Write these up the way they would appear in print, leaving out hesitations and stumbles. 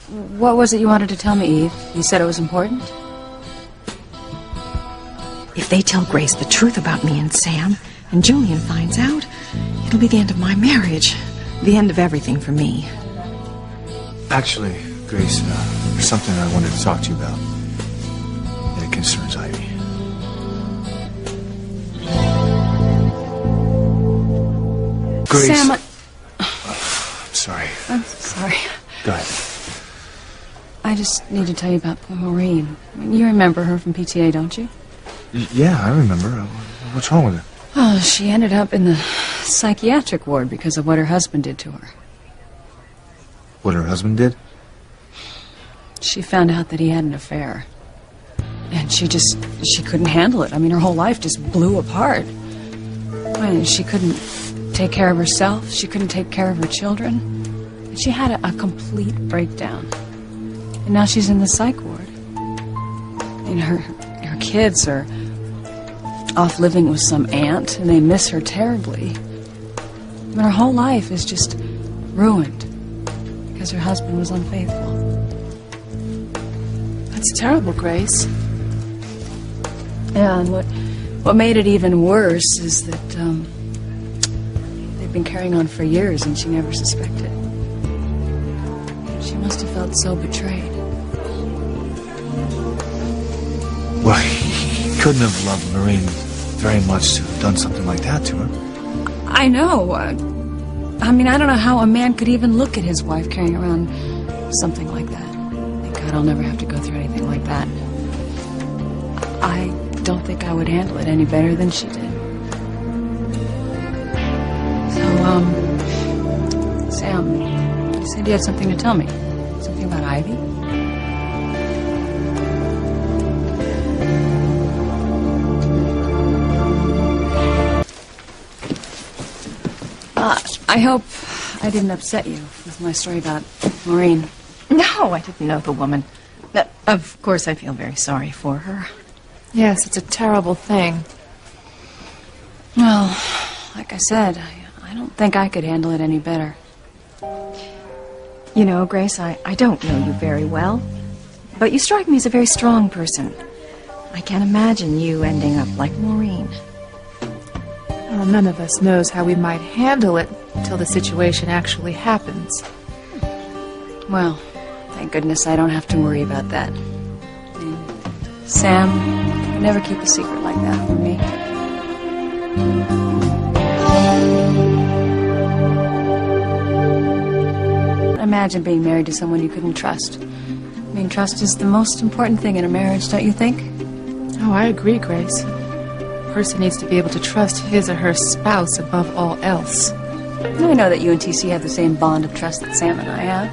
What was it you wanted to tell me, Eve? You said it was important? If they tell Grace the truth about me and Sam, and Julian finds out, it'll be the end of my marriage. The end of everything for me. Actually, Grace, there's something I wanted to talk to you about. And it concerns Ivy. Grace. Sam, I'm sorry. I'm sorry. Go ahead. I just need to tell you about poor Maureen. You remember her from PTA, don't you? Yeah, I remember. What's wrong with her? Oh, she ended up in the psychiatric ward because of what her husband did to her. What her husband did? She found out that he had an affair. And she couldn't handle it. I mean, her whole life just blew apart. She couldn't take care of herself. She couldn't take care of her children. She had a complete breakdown. And now she's in the psych ward. And her kids are off living with some aunt, and they miss her terribly. And her whole life is just ruined because her husband was unfaithful. That's terrible, Grace. Yeah, and what made it even worse is that they've been carrying on for years, and she never suspected. She must have felt so betrayed. Well, he couldn't have loved Maureen very much to have done something like that to her. I know. I mean, I don't know how a man could even look at his wife carrying around something like that. Thank God I'll never have to go through anything like that. I don't think I would handle it any better than she did. So, Sam, you said you had something to tell me. Something about Ivy? I hope I didn't upset you with my story about Maureen. No, I didn't know the woman. Of course, I feel very sorry for her. Yes, it's a terrible thing. Well, like I said, I don't think I could handle it any better. You know, Grace, I don't know you very well, but you strike me as a very strong person. I can't imagine you ending up like Maureen. Well, none of us knows how we might handle it until the situation actually happens. Well, thank goodness I don't have to worry about that. Sam, you could never keep a secret like that from me. Imagine being married to someone you couldn't trust. I mean, trust is the most important thing in a marriage, don't you think? Oh, I agree, Grace. A person needs to be able to trust his or her spouse above all else. I know that you and TC have the same bond of trust that Sam and I have.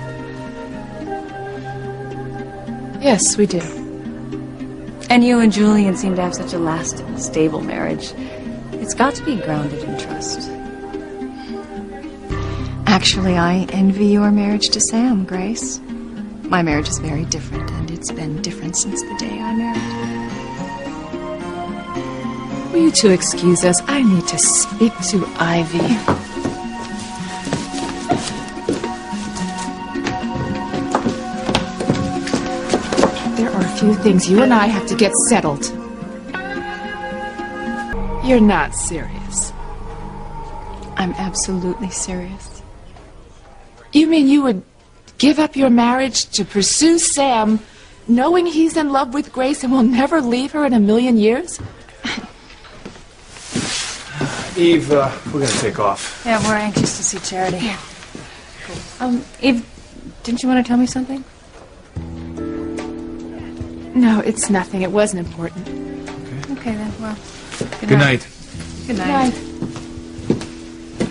Yes, we do. And you and Julian seem to have such a lasting, stable marriage. It's got to be grounded in trust. Actually, I envy your marriage to Sam, Grace. My marriage is very different, and it's been different since the day I married. Will you two excuse us? I need to speak to Ivy. There are a few things you and I have to get settled. You're not serious. I'm absolutely serious. You mean you would give up your marriage to pursue Sam, knowing he's in love with Grace and will never leave her in a million years? Eve, we're gonna take off. Yeah, we're anxious to see Charity. Yeah. Eve, didn't you want to tell me something? No, it's nothing. It wasn't important. Okay then, well, Good night. Good night. Bye.